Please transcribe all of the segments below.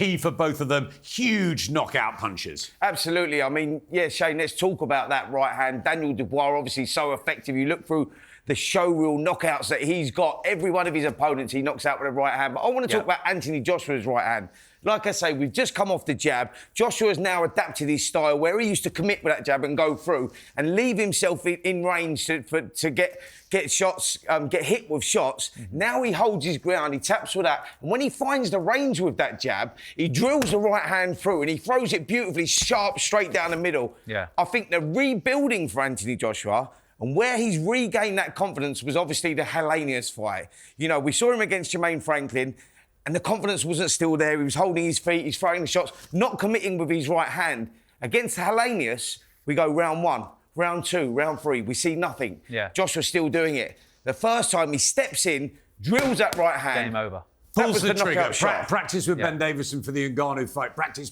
key for both of them. Huge knockout punches. Absolutely. I mean, yeah, Shane, let's talk about that right hand. Daniel Dubois, obviously so effective. You look through the showreel knockouts that he's got. Every one of his opponents he knocks out with a right hand. But I want to talk about Anthony Joshua's right hand. Like I say, we've just come off the jab. Joshua's now adapted his style where he used to commit with that jab and go through and leave himself in range to get shots, get hit with shots. Now he holds his ground, he taps with that. And when he finds the range with that jab, he drills the right hand through and he throws it beautifully sharp, straight down the middle. Yeah. I think the rebuilding for Anthony Joshua and where he's regained that confidence was obviously the Helenius fight. You know, we saw him against Jermaine Franklin, and the confidence wasn't still there. He was holding his feet, he's throwing the shots, not committing with his right hand. Against Helenius, we go round 1, round 2, round 3. We see nothing. Yeah. Joshua's still doing it. The first time he steps in, drills that right hand. Game over. Pulls the trigger. Shot. Practice with Ben Davison for the Ngannou fight. Practice.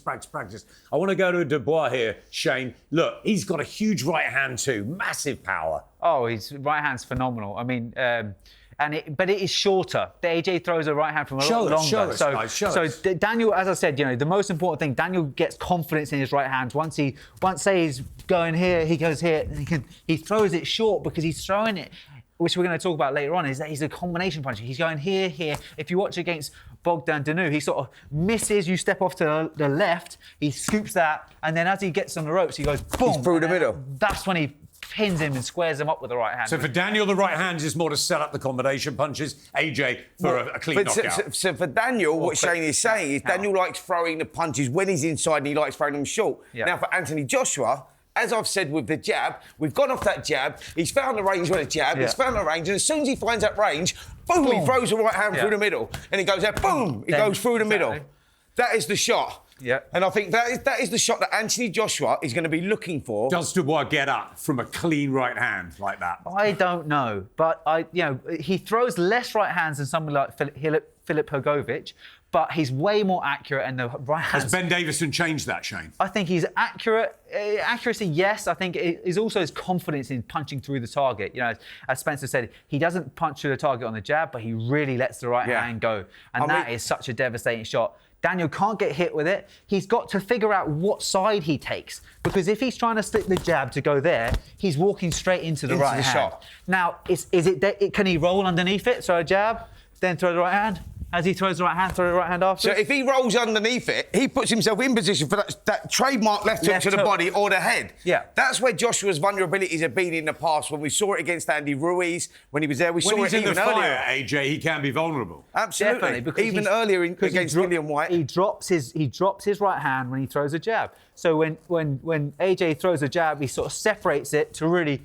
I want to go to Dubois here, Shane. Look, he's got a huge right hand too. Massive power. Oh, his right hand's phenomenal. I mean, but it is shorter. The AJ throws a right hand from a lot longer. Show us. Daniel, as I said, you know, the most important thing, Daniel gets confidence in his right hand. Once say he's going here, he goes here, and he throws it short because he's throwing it, which we're going to talk about later on, is that he's a combination puncher. He's going here. If you watch against Bogdan Danu, he sort of misses, you step off to the left, he scoops that, and then as he gets on the ropes, he goes boom. He's through the middle. That's when he pins him and squares him up with the right hand. So for Daniel, the right hand is more to set up the combination punches. AJ for a clean knockout. So for Daniel, what Shane is saying is Daniel likes throwing the punches when he's inside and he likes throwing them short. Yeah. Now for Anthony Joshua, as I've said with the jab, we've gone off that jab, he's found the range with a jab, he's found the range, and as soon as he finds that range, boom, he throws the right hand through the middle. And he goes there, boom, he goes through the middle. That is the shot. Yeah. And I think that is the shot that Anthony Joshua is going to be looking for. Does Dubois get up from a clean right hand like that? I don't know, but he throws less right hands than somebody like Filip Hrgović, but he's way more accurate and the right hands. Has Ben Davison changed that, Shane? I think he's accurate. Accuracy, yes. I think it is also his confidence in punching through the target. You know, as Spencer said, he doesn't punch through the target on the jab, but he really lets the right hand go. And that is such a devastating shot. Daniel can't get hit with it. He's got to figure out what side he takes. Because if he's trying to stick the jab to go there, he's walking straight into the right hand. Shot. Now, can he roll underneath it? So a jab, then throw the right hand? As he throws the right hand, throw the right hand after. So if he rolls underneath it, he puts himself in position for that trademark left hook to the body or the head. Yeah. That's where Joshua's vulnerabilities have been in the past. When we saw it against Andy Ruiz, when he was there, we saw it even earlier. When he's in the fire, AJ, he can be vulnerable. Absolutely. Definitely, because even earlier against William White. He drops his right hand when he throws a jab. So when AJ throws a jab, he sort of separates it to really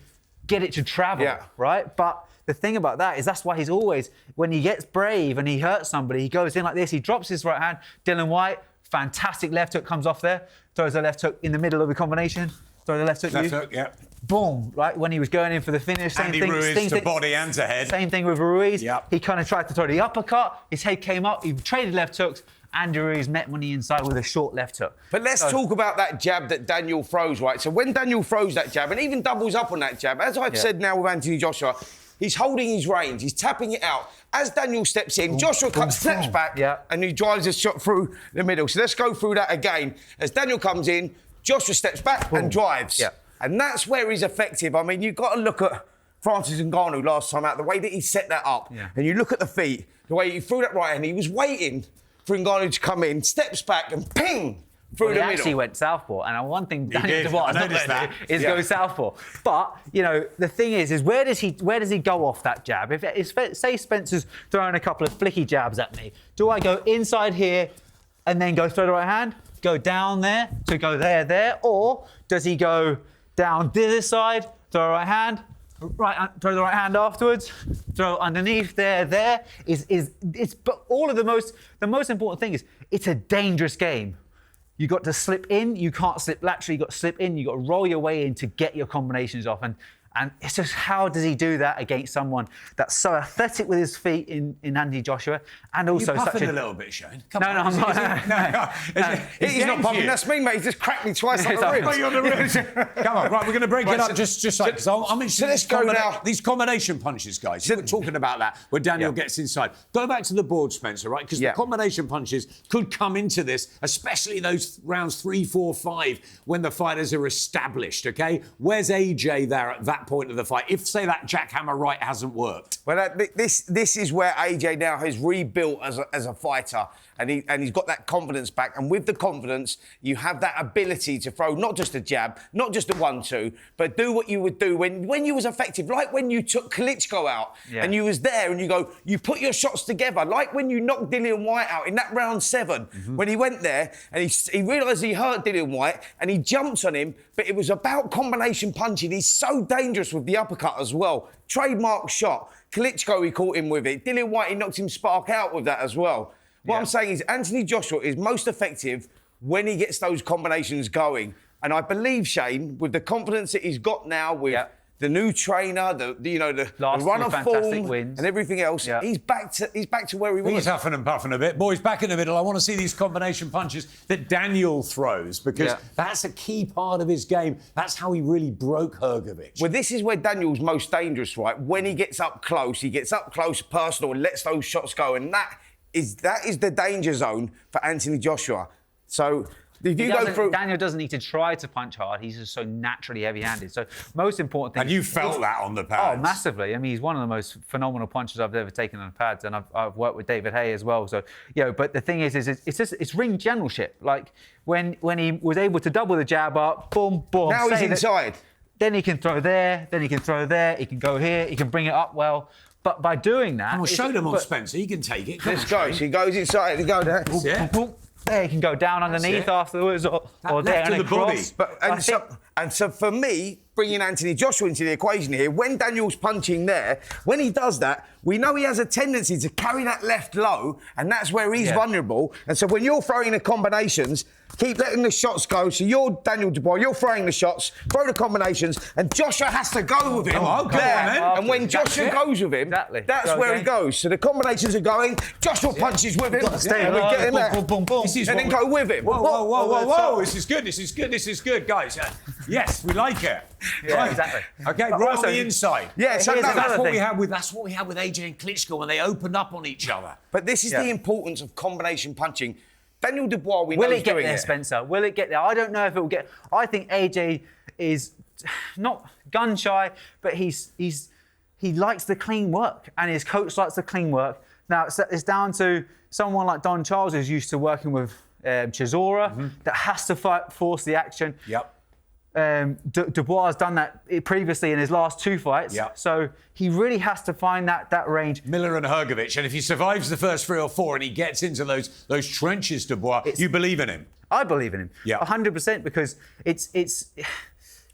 get it to travel, right? But the thing about that is that's why he's always, when he gets brave and he hurts somebody, he goes in like this, he drops his right hand. Dylan White, fantastic left hook comes off there, throws the left hook in the middle of the combination, throw the left hook. Left hook, yeah. Boom, right? When he was going in for the finish, same Andy thing. Ruiz to body and to head. Same thing with Ruiz. Yep. He kind of tried to throw the uppercut, his head came up, he traded left hooks. Andy Ruiz met on the inside with a short left hook. But let's talk about that jab that Daniel throws, right? So when Daniel throws that jab and even doubles up on that jab, as I've said now with Anthony Joshua, he's holding his range, he's tapping it out. As Daniel steps in, Joshua steps back and he drives a shot through the middle. So let's go through that again. As Daniel comes in, Joshua steps back and drives. Yeah. And that's where he's effective. I mean, you've got to look at Francis Ngannou last time out, the way that he set that up. Yeah. And you look at the feet, the way he threw that right hand, he was waiting for Ngannou to come in, steps back and ping through the middle. He actually went southpaw, and one thing Daniel did. Dubois I is not noticed going to that. do is go southpaw. But you know, the thing is where does he go off that jab? If say Spencer's throwing a couple of flicky jabs at me, do I go inside here and then go throw the right hand, go down there to go there, or does he go down this side, throw a right hand? Throw the right hand afterwards, throw underneath there. But all of the most important thing is it's a dangerous game. You got to slip in, you can't slip laterally, you got to slip in, you got to roll your way in to get your combinations off. And And it's just, how does he do that against someone that's so athletic with his feet in Anthony Joshua, and also You're such puffing a little bit, Shane. Come No, on. no, I'm not. He's not puffing. That's me, mate. He's just cracked me twice on the ribs. Come on, right, we're going to break it up just like, because I'm interested so let's go now. These combination punches, guys. We're talking about that, where Daniel gets inside. Go back to the board, Spencer, right? Because the combination punches could come into this, especially those rounds 3, 4, 5, when the fighters are established, OK? Where's AJ there at that point of the fight, if, say, that jackhammer right hasn't worked? Well, this is where AJ now has rebuilt as a fighter, and he's got that confidence back. And with the confidence, you have that ability to throw not just a jab, not just a 1-2, but do what you would do when you was effective. Like when you took Klitschko out and you was there and you put your shots together. Like when you knocked Dillian Whyte out in that round 7, when he went there and he realised he hurt Dillian Whyte and he jumped on him, but it was about combination punching. He's so dangerous with the uppercut as well. Trademark shot. Klitschko, he caught him with it. Dillian Whyte, he knocked him spark out with that as well. What I'm saying is Anthony Joshua is most effective when he gets those combinations going. And I believe, Shane, with the confidence that he's got now with the new trainer, the run of form wins. and everything else, he's back to where he was. He's huffing and puffing a bit. Boys, back in the middle. I want to see these combination punches that Daniel throws, because that's a key part of his game. That's how he really broke Hrgovic. Well, this is where Daniel's most dangerous, right? When he gets up close, personal, and lets those shots go, and that is the danger zone for Anthony Joshua. So if you go through... Daniel doesn't need to try to punch hard. He's just so naturally heavy-handed. So most important thing... And you felt that on the pads. Oh, massively. I mean, he's one of the most phenomenal punchers I've ever taken on the pads, and I've worked with David Hay as well. So, but the thing is it's ring generalship. Like, when he was able to double the jab up, boom, boom. Now he's inside. Then he can throw there, then he can throw there, he can go here, he can bring it up well. But by doing that... I'll show them on Spencer. He can take it. Let's go. He goes inside. He goes there. There, he can go down underneath afterwards, or there and across. And so for me, bringing Anthony Joshua into the equation here, when Daniel's punching there, when he does that, we know he has a tendency to carry that left low, and that's where he's vulnerable. And so when you're throwing the combinations, keep letting the shots go. So you're Daniel Dubois, you're throwing the shots, throw the combinations, and Joshua has to go with him. And when Joshua goes with him, that's where he goes. So the combinations are going, Joshua punches with him, and we get him there, and then go with him. Whoa. This is good, guys. Yes, we like it. Yeah, exactly. Okay, right on the inside. Yeah, so that's what we had with AJ and Klitschko when they opened up on each other. But this is the importance of combination punching. Daniel Dubois, we know Will he's it get doing there, it. Spencer? Will it get there? I don't know if it will get... I think AJ is not gun shy, but he likes the clean work, and his coach likes the clean work. Now, it's down to someone like Don Charles, who's used to working with Chisora, that has to force the action. Yep. Dubois has done that previously in his last 2 fights. Yep. So he really has to find that range. Miller and Hrgovic. And if he survives the first 3 or 4 and he gets into those trenches, Dubois, you believe in him? I believe in him. Yeah. 100%, because it's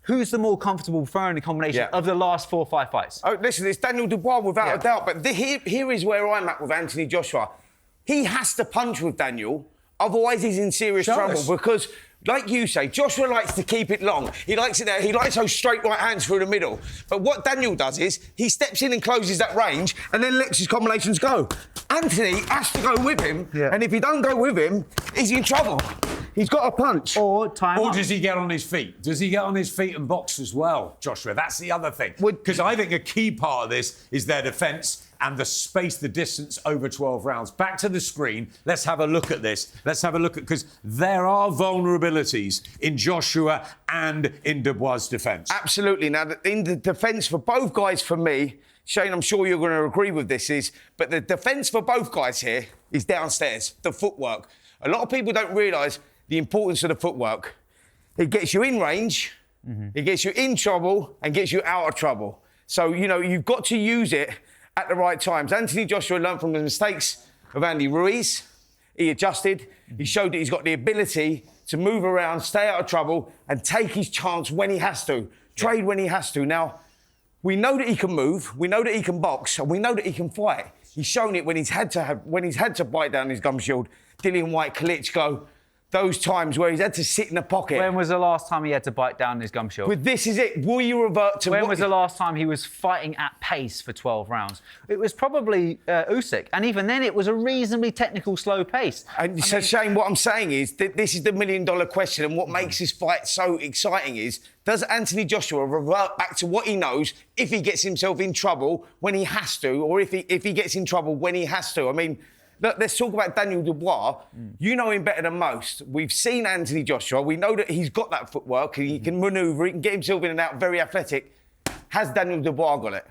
who's the more comfortable throwing the combination of the last 4 or 5 fights? Oh, listen, it's Daniel Dubois without a doubt. But here is where I'm at with Anthony Joshua. He has to punch with Daniel, otherwise he's in serious trouble, because... Like you say, Joshua likes to keep it long. He likes it there. He likes those straight right hands through the middle. But what Daniel does is he steps in and closes that range and then lets his combinations go. Anthony has to go with him. Yeah. And if he don't go with him, he's in trouble. He's got a punch. Or does he get on his feet? Does he get on his feet and box as well, Joshua? That's the other thing. Because I think a key part of this is their defence and the space, the distance over 12 rounds. Back to the screen. Let's have a look at this. Because there are vulnerabilities in Joshua and in Dubois' defence. Absolutely. Now, in the defence for both guys, for me, Shane, I'm sure you're going to agree with this, but the defence for both guys here is downstairs, the footwork. A lot of people don't realise the importance of the footwork. It gets you in range, it gets you in trouble, and gets you out of trouble. So, you've got to use it at the right times. Anthony Joshua learned from the mistakes of Andy Ruiz. He adjusted. He showed that he's got the ability to move around, stay out of trouble, and take his chance when he has to, trade when he has to. Now, we know that he can move, we know that he can box, and we know that he can fight. He's shown it when he's had to bite down his gum shield. Dillian Whyte, Klitschko, those times where he's had to sit in the pocket. When was the last time he had to bite down his gum shield? But this is it. Will you revert to when was the last time he was fighting at pace for 12 rounds? It was probably Usyk. And even then, it was a reasonably technical, slow pace. And so, Shane, what I'm saying is that this is the million-dollar question, and what makes this fight so exciting is, does Anthony Joshua revert back to what he knows if he gets himself in trouble when he has to, or if he gets in trouble when he has to? I mean, look, let's talk about Daniel Dubois. You know him better than most. We've seen Anthony Joshua. We know that he's got that footwork. He can manoeuvre. He can get himself in and out. Very athletic. Has Daniel Dubois got it?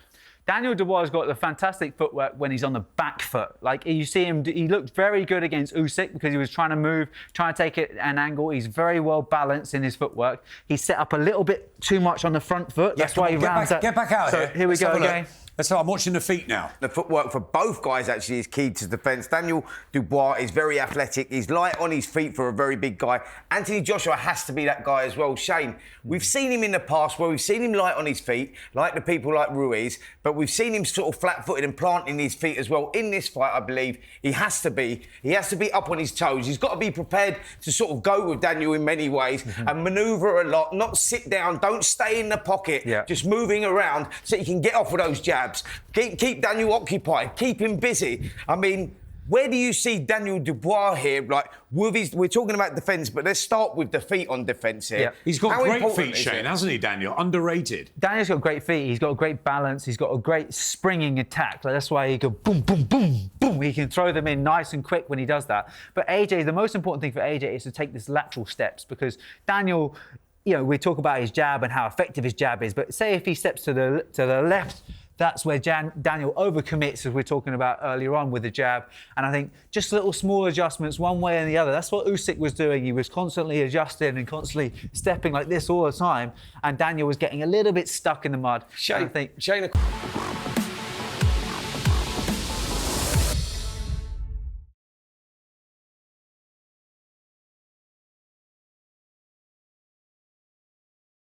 Daniel Dubois has got the fantastic footwork when he's on the back foot. Like, you see him, he looked very good against Usyk because he was trying to move, trying to take it an angle. He's very well balanced in his footwork. He set up a little bit too much on the front foot. That's why he rounds that. Get back out so here we go again. I'm watching the feet now. The footwork for both guys actually is key to defence. Daniel Dubois is very athletic. He's light on his feet for a very big guy. Anthony Joshua has to be that guy as well. Shane, we've seen him in the past where we've seen him light on his feet, like the people like Ruiz, but we've seen him sort of flat-footed and planting his feet as well. In this fight, I believe, he has to be up on his toes. He's got to be prepared to sort of go with Daniel in many ways and manoeuvre a lot, not sit down, don't stay in the pocket, just moving around so you can get off with those jabs. Keep Daniel occupied, keep him busy. I mean, where do you see Daniel Dubois here? Like, we're talking about defence, but let's start with the feet on defence here. Yeah. He's got great feet, Shane, hasn't he, Daniel? Underrated. Daniel's got great feet. He's got a great balance. He's got a great springing attack. Like, that's why he go boom, boom, boom, boom. He can throw them in nice and quick when he does that. But AJ, the most important thing for AJ is to take these lateral steps, because Daniel, you know, we talk about his jab and how effective his jab is, but say if he steps to the left, that's where Daniel overcommits, as we're talking about earlier on with the jab. And I think just little small adjustments one way and the other. That's what Usyk was doing. He was constantly adjusting and constantly stepping like this all the time. And Daniel was getting a little bit stuck in the mud. Shane,